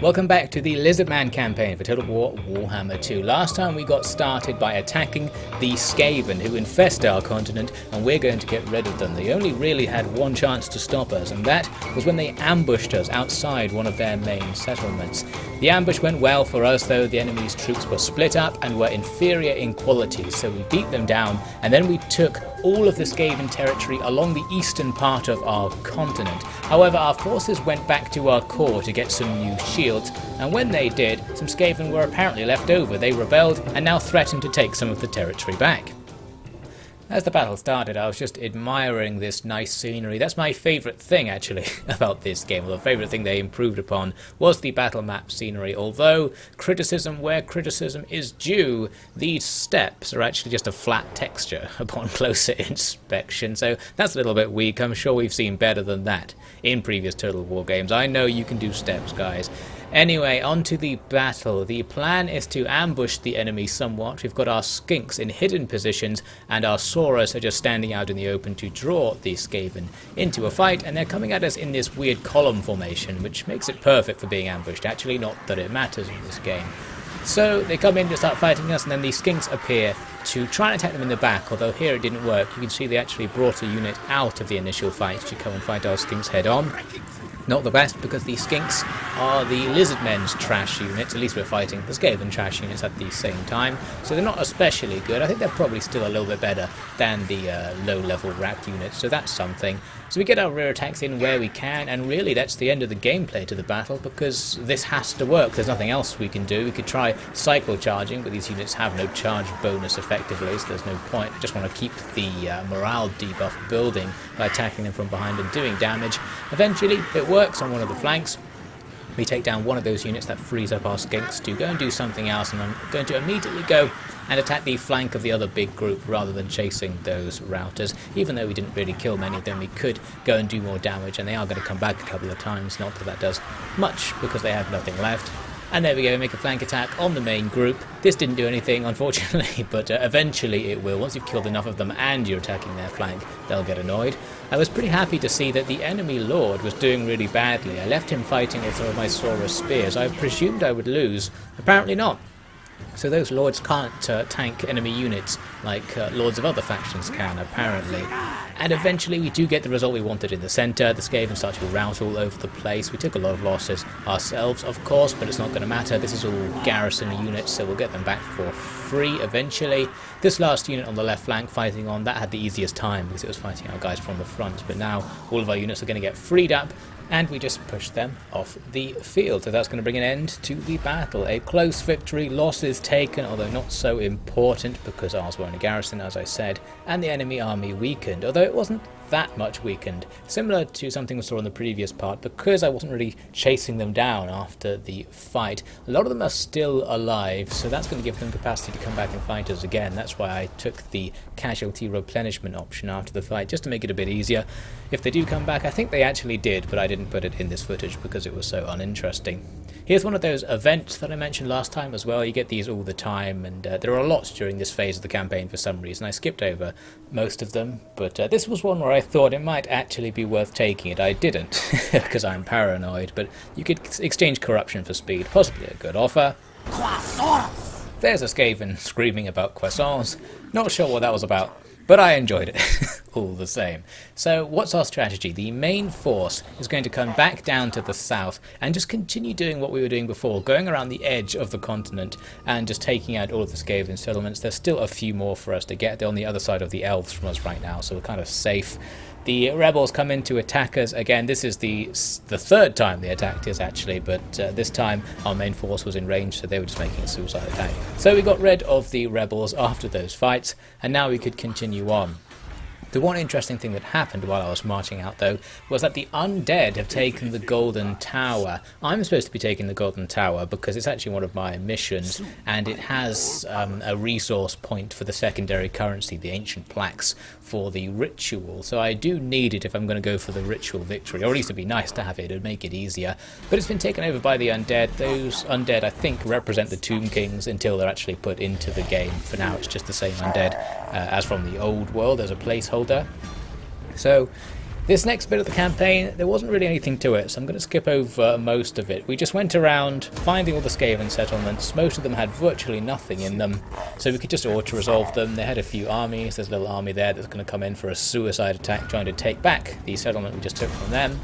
Welcome back to the Lizardman campaign for Total War Warhammer 2. Last time we got started by attacking the Skaven who infest our continent, and we're going to get rid of them. They only really had one chance to stop us, and that was when they ambushed us outside one of their main settlements. The ambush went well for us, though the enemy's troops were split up and were inferior in quality, so we beat them down, and then we took all of the Skaven territory along the eastern part of our continent. However, our forces went back to our core to get some new shields, and when they did, some Skaven were apparently left over. They rebelled and now threatened to take some of the territory back. As the battle started, I was just admiring this nice scenery. That's my favourite thing, actually, about this game. Well, the favourite thing they improved upon was the battle map scenery. Although, criticism where criticism is due, these steppes are actually just a flat texture upon closer inspection. So that's a little bit weak. I'm sure we've seen better than that in previous Total War games. I know you can do steps, guys. Anyway, on to the battle. The plan is to ambush the enemy somewhat. We've got our skinks in hidden positions, and our saurus are just standing out in the open to draw the Skaven into a fight, and they're coming at us in this weird column formation, which makes it perfect for being ambushed. Actually, not that it matters in this game. So they come in to start fighting us, and then the skinks appear to try and attack them in the back, although here it didn't work. You can see they actually brought a unit out of the initial fight to come and fight our skinks head on. Not the best, because the skinks are the Lizardmen's trash units. At least we're fighting the Skaven trash units at the same time, so they're not especially good. I think they're probably still a little bit better than the low-level rat units, so that's something. So we get our rear attacks in where we can, and really that's the end of the gameplay to the battle, because this has to work. There's nothing else we can do. We could try cycle charging, but these units have no charge bonus effectively, so there's no point. I just want to keep the morale debuff building by attacking them from behind and doing damage. Eventually it works on one of the flanks. We take down one of those units. That frees up our skinks to go and do something else, and I'm going to immediately go and attack the flank of the other big group rather than chasing those routers. Even though we didn't really kill many of them, we could go and do more damage, and they are going to come back a couple of times. Not that that does much, because they have nothing left. And there we go, make a flank attack on the main group. This didn't do anything, unfortunately, but eventually it will. Once you've killed enough of them and you're attacking their flank, they'll get annoyed. I was pretty happy to see that the enemy lord was doing really badly. I left him fighting with some of my Saurus spears. I presumed I would lose. Apparently not. So those lords can't tank enemy units like lords of other factions can, apparently. And eventually we do get the result we wanted in the centre. The Skaven start to rout all over the place. We took a lot of losses ourselves, of course, but it's not going to matter. This is all garrison units, so we'll get them back for free eventually. This last unit on the left flank fighting on, that had the easiest time because it was fighting our guys from the front. But now all of our units are going to get freed up, and we just push them off the field. So that's going to bring an end to the battle. A close victory, losses taken, although not so important because ours were in a garrison, as I said, and the enemy army weakened, although it wasn't that much weakened. Similar to something we saw in the previous part, because I wasn't really chasing them down after the fight, a lot of them are still alive, so that's going to give them capacity to come back and fight us again. That's why I took the casualty replenishment option after the fight, just to make it a bit easier. If they do come back, I think they actually did, but I didn't put it in this footage because it was so uninteresting. Here's one of those events that I mentioned last time as well. You get these all the time, and there are lots during this phase of the campaign for some reason. I skipped over most of them, but this was one where I thought it might actually be worth taking it. I didn't, because I'm paranoid, but you could exchange corruption for speed, possibly a good offer. There's a Skaven screaming about croissants. Not sure what that was about, but I enjoyed it all the same. So what's our strategy? The main force is going to come back down to the south and just continue doing what we were doing before, going around the edge of the continent and just taking out all of the Skaven settlements. There's still a few more for us to get. They're on the other side of the elves from us right now, so we're kind of safe. The rebels come in to attack us again. This is the third time they attacked us, actually, but this time our main force was in range, so they were just making a suicide attack. So we got rid of the rebels after those fights, and now we could continue on. The one interesting thing that happened while I was marching out, though, was that the undead have taken the Golden Tower. I'm supposed to be taking the Golden Tower because it's actually one of my missions, and it has a resource point for the secondary currency, the ancient plaques, for the ritual. So I do need it if I'm going to go for the ritual victory, or at least it'd be nice to have it. It'd make it easier. But it's been taken over by the undead. Those undead, I think, represent the Tomb Kings until they're actually put into the game. For now, it's just the same undead as from the old world as a placeholder. So This next bit of the campaign, there wasn't really anything to it, so I'm going to skip over most of it. We just went around finding all the Skaven settlements. Most of them had virtually nothing in them, so we could just auto-resolve them. They had a few armies. There's a little army there that's going to come in for a suicide attack, trying to take back the settlement we just took from them.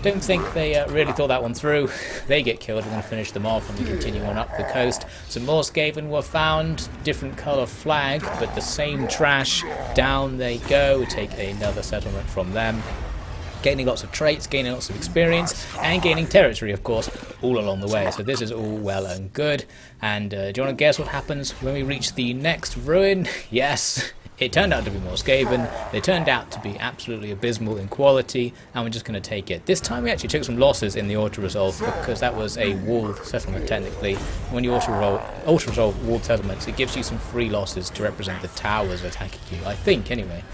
Don't think they really thought that one through. They get killed. We're going to finish them off and we continue on up the coast. Some more Skaven were found, different colour flag, but the same trash. Down they go. We take another settlement from them. Gaining lots of traits, gaining lots of experience, and gaining territory, of course, all along the way. So this is all well and good. And do you want to guess what happens when we reach the next ruin? Yes, it turned out to be more Skaven. They turned out to be absolutely abysmal in quality, and we're just going to take it. This time we actually took some losses in the auto-resolve, because that was a walled settlement, technically. When you auto-resolve walled settlements, it gives you some free losses to represent the towers attacking you, I think, anyway.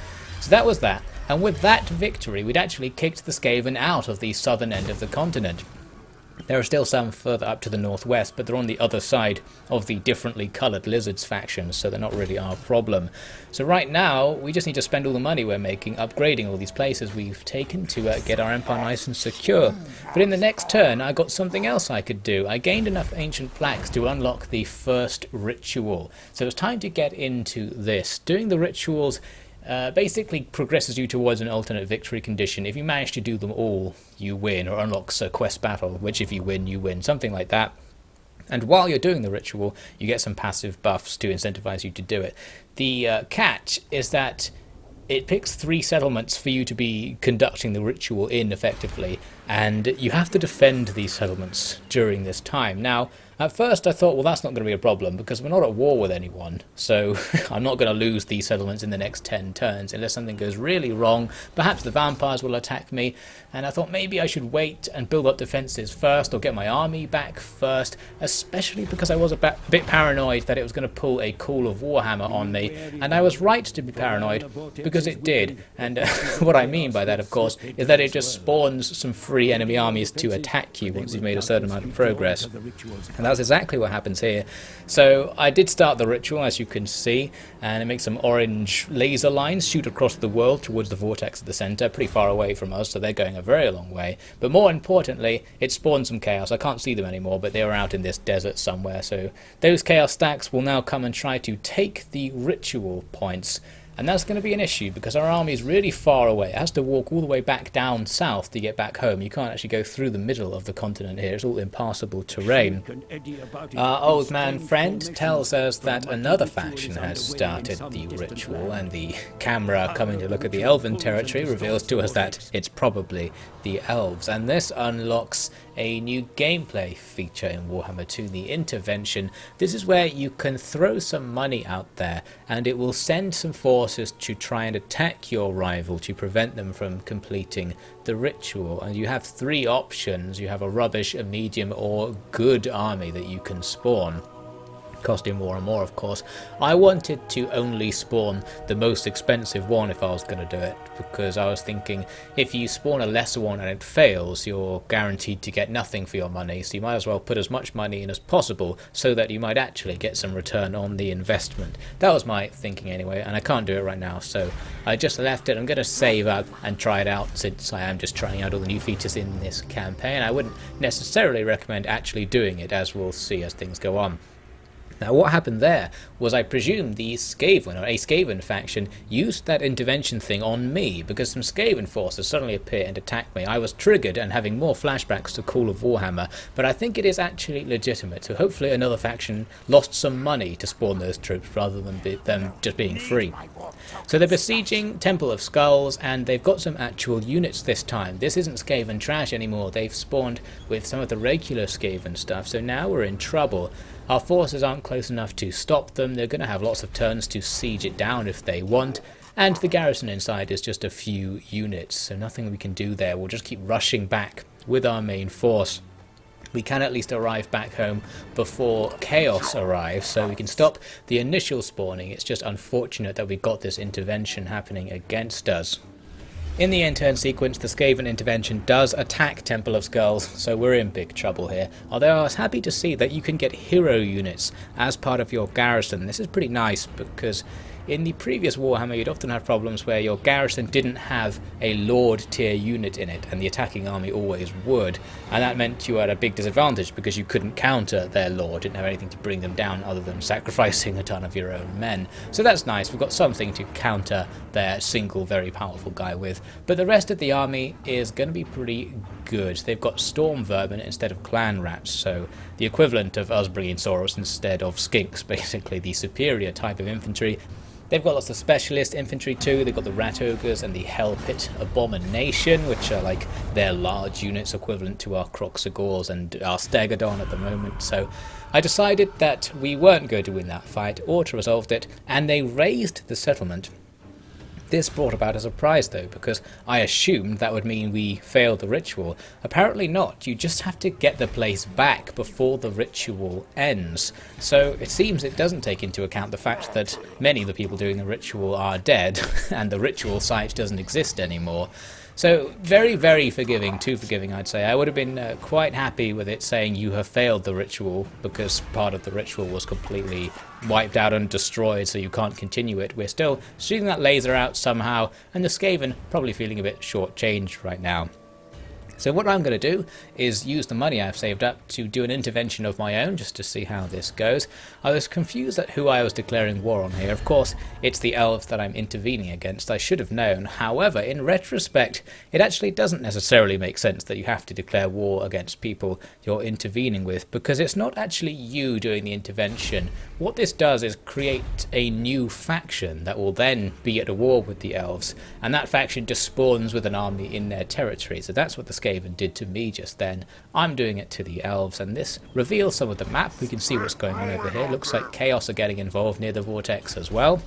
So that was that. And with that victory, we'd actually kicked the Skaven out of the southern end of the continent. There are still some further up to the northwest, but they're on the other side of the differently coloured lizards factions, so they're not really our problem. So right now, we just need to spend all the money we're making upgrading all these places we've taken to get our empire nice and secure. But in the next turn, I got something else I could do. I gained enough ancient plaques to unlock the first ritual. So it's time to get into this. Doing the rituals basically progresses you towards an alternate victory condition. If you manage to do them all, you win, or unlocks a quest battle, which if you win, something like that. And while you're doing the ritual, you get some passive buffs to incentivize you to do it. The catch is that it picks 3 settlements for you to be conducting the ritual in effectively, and you have to defend these settlements during this time. Now, at first I thought, well, that's not going to be a problem because we're not at war with anyone, so I'm not going to lose these settlements in the next 10 turns unless something goes really wrong. Perhaps the vampires will attack me, and I thought maybe I should wait and build up defences first or get my army back first, especially because I was a bit paranoid that it was going to pull a Call of Warhammer on me, and I was right to be paranoid because it did. And what I mean by that, of course, is that it just spawns some free enemy armies to attack you once you've made a certain amount of progress. And that's exactly what happens here. So I did start the ritual, as you can see, and it makes some orange laser lines shoot across the world towards the vortex at the centre, pretty far away from us, so they're going a very long way. But more importantly, it spawned some chaos. I can't see them anymore, but they were out in this desert somewhere. So those chaos stacks will now come and try to take the ritual points. And that's going to be an issue because our army is really far away. It has to walk all the way back down south to get back home. You can't actually go through the middle of the continent here. It's all impassable terrain. Our old man friend tells us that another faction has started the ritual, and the camera coming to look at the elven territory reveals to us that it's probably the elves. And this unlocks a new gameplay feature in Warhammer 2, the intervention. This is where you can throw some money out there and it will send some forces to try and attack your rival to prevent them from completing the ritual. And you have 3 options. You have a rubbish, a medium or good army that you can spawn, costing more and more, of course. I wanted to only spawn the most expensive one if I was going to do it, because I was thinking if you spawn a lesser one and it fails, you're guaranteed to get nothing for your money, so you might as well put as much money in as possible so that you might actually get some return on the investment. That was my thinking anyway, and I can't do it right now, so I just left it. I'm going to save up and try it out, since I am just trying out all the new features in this campaign. I wouldn't necessarily recommend actually doing it, as we'll see as things go on. Now what happened there was, I presume the Skaven, or a Skaven faction, used that intervention thing on me, because some Skaven forces suddenly appear and attack me. I was triggered and having more flashbacks to Call of Warhammer, but I think it is actually legitimate, so hopefully another faction lost some money to spawn those troops rather than them just being free. So they're besieging Temple of Skulls, and they've got some actual units this time. This isn't Skaven trash anymore. They've spawned with some of the regular Skaven stuff, so now we're in trouble. Our forces aren't close enough to stop them. They're going to have lots of turns to siege it down if they want, and the garrison inside is just a few units, so nothing we can do there. We'll just keep rushing back with our main force. We can at least arrive back home before chaos arrives, so we can stop the initial spawning. It's just unfortunate that we got this intervention happening against us. In the end turn sequence, the Skaven intervention does attack Temple of Skulls, so we're in big trouble here. Although I was happy to see that you can get hero units as part of your garrison. This is pretty nice, because in the previous Warhammer you'd often have problems where your garrison didn't have a Lord tier unit in it, and the attacking army always would, and that meant you had a big disadvantage because you couldn't counter their Lord, didn't have anything to bring them down other than sacrificing a ton of your own men. So that's nice, we've got something to counter their single very powerful guy with. But the rest of the army is going to be pretty good. They've got storm vermin instead of clan rats, so the equivalent of us bringing Soros instead of skinks, basically the superior type of infantry. They've got lots of specialist infantry too. They've got the rat ogres and the hell pit abomination, which are like their large units equivalent to our Kroq-Gars and our stegodon at the moment. So I decided that we weren't going to win that fight. Auto resolved it, and they razed the settlement. This brought about a surprise though, because I assumed that would mean we failed the ritual. Apparently not, you just have to get the place back before the ritual ends. So it seems it doesn't take into account the fact that many of the people doing the ritual are dead, and the ritual site doesn't exist anymore. So very, very forgiving, too forgiving I'd say. I would have been quite happy with it saying you have failed the ritual, because part of the ritual was completely wiped out and destroyed, so you can't continue it. We're still shooting that laser out somehow, and the Skaven probably feeling a bit short-changed right now. So what I'm going to do is use the money I've saved up to do an intervention of my own, just to see how this goes. I was confused at who I was declaring war on here. Of course, it's the elves that I'm intervening against. I should have known. However, in retrospect, it actually doesn't necessarily make sense that you have to declare war against people you're intervening with, because it's not actually you doing the intervention. What this does is create a new faction that will then be at a war with the elves, and that faction just spawns with an army in their territory. So that's what the Skaven did to me just then. I'm doing it to the elves, and this reveals some of the map. We can see what's going on over here. Looks like Chaos are getting involved near the vortex as well.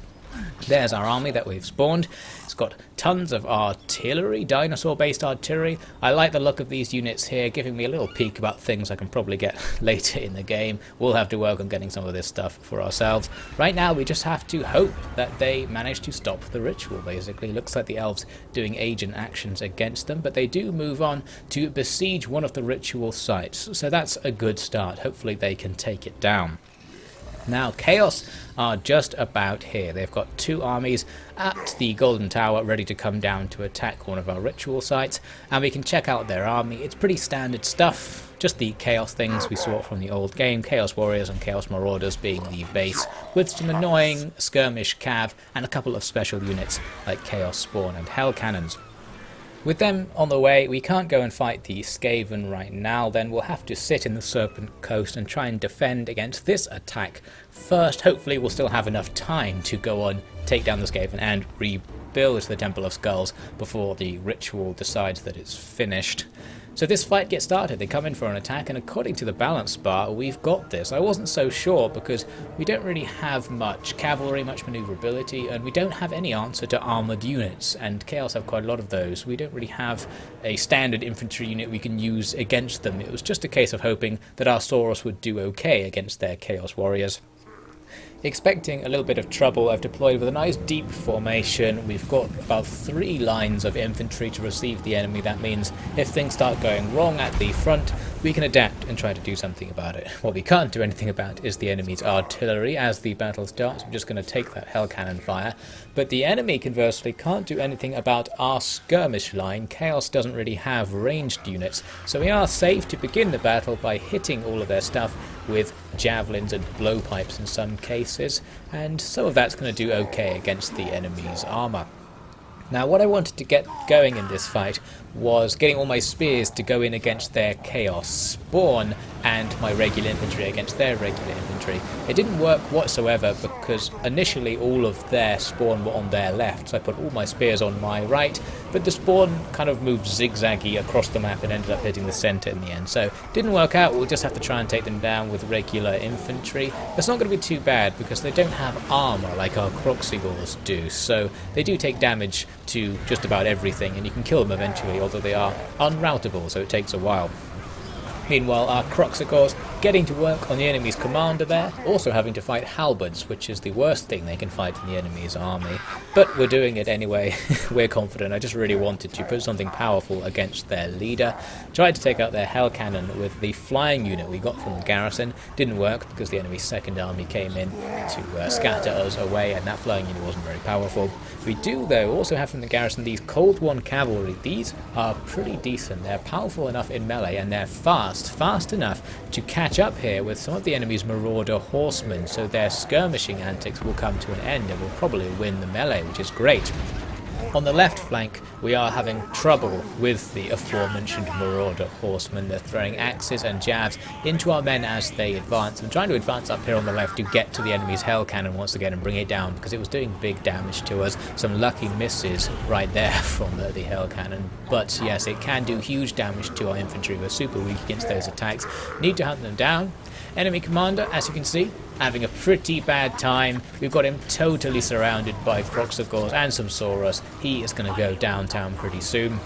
There's our army that we've spawned. It's got tons of artillery, dinosaur-based artillery. I like the look of these units here, giving me a little peek about things I can probably get later in the game. We'll have to work on getting some of this stuff for ourselves. Right now, we just have to hope that they manage to stop the ritual, basically. Looks like the elves doing agent actions against them, but they do move on to besiege one of the ritual sites. So that's a good start. Hopefully they can take it down. Now, Chaos are just about here. They've got two armies at the Golden Tower ready to come down to attack one of our ritual sites, and we can check out their army. It's pretty standard stuff, just the Chaos things we saw from the old game, Chaos Warriors and Chaos Marauders being the base, with some annoying skirmish cav and a couple of special units like Chaos Spawn and Hell Cannons. With them on the way, we can't go and fight the Skaven right now, then we'll have to sit in the Serpent Coast and try and defend against this attack first. Hopefully we'll still have enough time to go on, take down the Skaven and rebuild the Temple of Skulls before the ritual decides that it's finished. So this fight gets started. They come in for an attack, and according to the balance bar, we've got this. I wasn't so sure because we don't really have much cavalry, much maneuverability, and we don't have any answer to armoured units, and Chaos have quite a lot of those. We don't really have a standard infantry unit we can use against them. It was just a case of hoping that our Soros would do okay against their Chaos Warriors. Expecting a little bit of trouble, I've deployed with a nice deep formation. We've got about 3 lines of infantry to receive the enemy. That means if things start going wrong at the front, we can adapt and try to do something about it. What we can't do anything about is the enemy's artillery as the battle starts. We're just going to take that hell cannon fire. But the enemy, conversely, can't do anything about our skirmish line. Chaos doesn't really have ranged units, so we are safe to begin the battle by hitting all of their stuff with javelins and blowpipes in some cases, and some of that's going to do okay against the enemy's armour. Now, what I wanted to get going in this fight was getting all my spears to go in against their Chaos Spawn and my regular infantry against their regular infantry. It didn't work whatsoever because initially all of their spawn were on their left, so I put all my spears on my right, but the spawn kind of moved zigzaggy across the map and ended up hitting the centre in the end. So it didn't work out. We'll just have to try and take them down with regular infantry. It's not going to be too bad because they don't have armour like our Kroq-Gars do, so they do take damage to just about everything, and you can kill them eventually, although they are unroutable, so it takes a while. Meanwhile, our Kroq-Gars getting to work on the enemy's commander there, also having to fight halberds, which is the worst thing they can fight in the enemy's army. But we're doing it anyway, we're confident. I just really wanted to put something powerful against their leader. Tried to take out their hell cannon with the flying unit we got from the garrison. Didn't work because the enemy's second army came in to scatter us away, and that flying unit wasn't very powerful. We do though also have from the garrison these Cold One cavalry. These are pretty decent. They're powerful enough in melee, and they're fast enough to catch up here with some of the enemy's marauder horsemen, so their skirmishing antics will come to an end and will probably win the melee, which is great. On the left flank, we are having trouble with the aforementioned marauder horsemen. They're throwing axes and jabs into our men as they advance. I'm trying to advance up here on the left to get to the enemy's hell cannon once again and bring it down, because it was doing big damage to us. Some lucky misses right there from the hell cannon. But yes, it can do huge damage to our infantry. We're super weak against those attacks. Need to hunt them down. Enemy commander, as you can see, having a pretty bad time. We've got him totally surrounded by Kroq-Gar and some Saurus. He is going to go downtown pretty soon.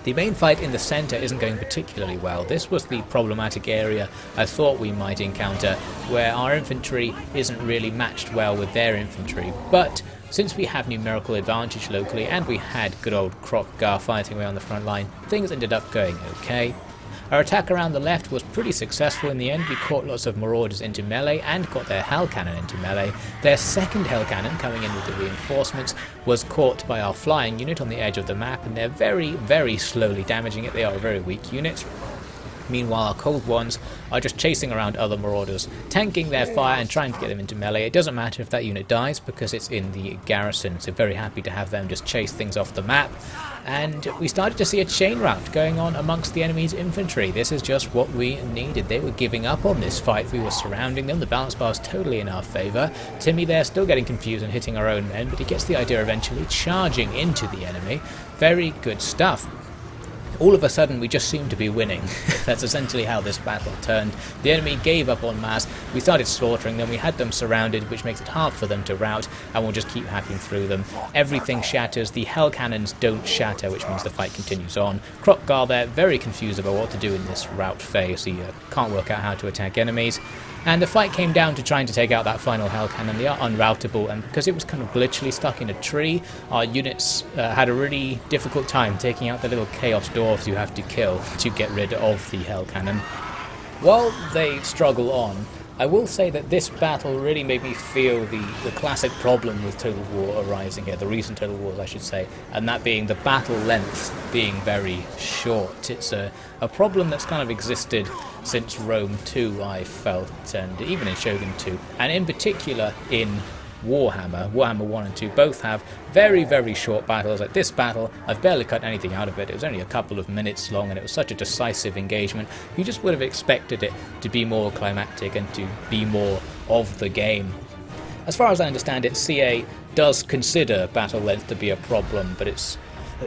The main fight in the centre isn't going particularly well. This was the problematic area I thought we might encounter, where our infantry isn't really matched well with their infantry. But since we have numerical advantage locally and we had good old Kroq-Gar fighting away on the front line, things ended up going okay. Our attack around the left was pretty successful in the end. We caught lots of marauders into melee and got their hell cannon into melee. Their second hell cannon, coming in with the reinforcements, was caught by our flying unit on the edge of the map, and they're very slowly damaging it. They are a very weak unit. Meanwhile, our Cold Ones are just chasing around other marauders, tanking their fire and trying to get them into melee. It doesn't matter if that unit dies because it's in the garrison, so very happy to have them just chase things off the map. And we started to see a chain rout going on amongst the enemy's infantry. This is just what we needed. They were giving up on this fight. We were surrounding them. The balance bar is totally in our favour. Timmy there still getting confused and hitting our own men, but he gets the idea eventually, charging into the enemy. Very good stuff. All of a sudden we just seemed to be winning. That's essentially how this battle turned. The enemy gave up en masse, we started slaughtering them, we had them surrounded, which makes it hard for them to rout, and we'll just keep hacking through them. Everything shatters, the hell cannons don't shatter, which means the fight continues on. Kroq-Gar there, very confused about what to do in this rout phase. He can't work out how to attack enemies. And the fight came down to trying to take out that final hell cannon. They are unroutable, and because it was kind of glitchily stuck in a tree, our units had a really difficult time taking out the little chaos dwarves you have to kill to get rid of the hell cannon. While they struggle on, I will say that this battle really made me feel the classic problem with Total War arising here, the recent Total Wars I should say, and that being the battle length being very short. It's a problem that's kind of existed since Rome 2, I felt, and even in Shogun 2, and in particular in Warhammer 1 and 2 both have very short battles. Like this battle, I've barely cut anything out of it. It was only a couple of minutes long and it was such a decisive engagement. You just would have expected it to be more climactic and to be more of the game. As far as I understand it, CA does consider battle length to be a problem, but it's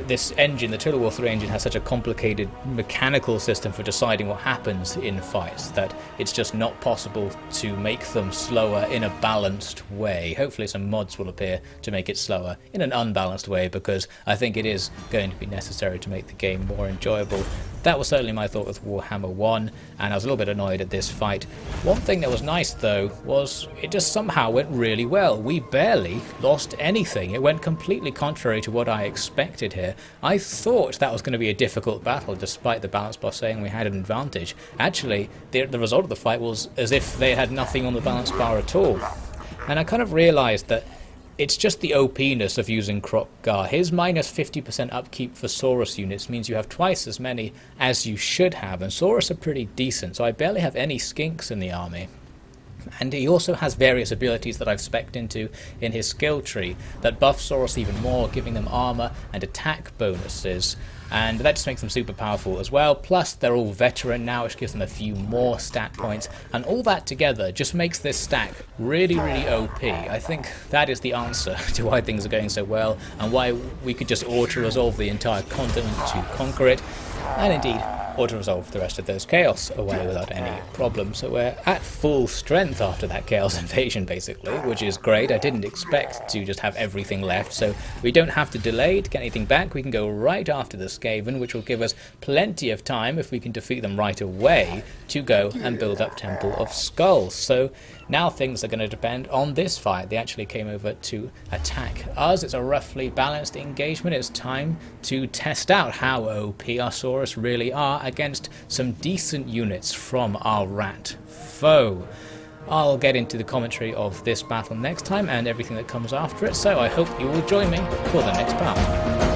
this engine, the Total War 3 engine, has such a complicated mechanical system for deciding what happens in fights that it's just not possible to make them slower in a balanced way. Hopefully some mods will appear to make it slower in an unbalanced way, because I think it is going to be necessary to make the game more enjoyable. That was certainly my thought with Warhammer 1, and I was a little bit annoyed at this fight. One thing that was nice though was it just somehow went really well. We barely lost anything. It went completely contrary to what I expected here. I thought that was going to be a difficult battle despite the balance bar saying we had an advantage. Actually, the result of the fight was as if they had nothing on the balance bar at all. And I kind of realised that it's just the OP-ness of using Kroq-Gar. His minus 50% upkeep for Saurus units means you have twice as many as you should have, and Saurus are pretty decent, so I barely have any skinks in the army. And he also has various abilities that I've spec'd into in his skill tree that buff Saurus even more, giving them armor and attack bonuses. And that just makes them super powerful as well. Plus they're all veteran now, which gives them a few more stat points, and all that together just makes this stack really OP. I think that is the answer to why things are going so well and why we could just auto-resolve the entire continent to conquer it. And indeed, auto-resolve the rest of those chaos away without any problem. So we're at full strength after that chaos invasion basically, which is great. I didn't expect to just have everything left, so we don't have to delay to get anything back. We can go right after the Skaven, which will give us plenty of time, if we can defeat them right away, to go and build up Temple of Skulls. So now things are going to depend on this fight. They actually came over to attack us. It's a roughly balanced engagement. It's time to test out how OP our Saurus really are against some decent units from our rat foe. I'll get into the commentary of this battle next time and everything that comes after it, so I hope you will join me for the next part.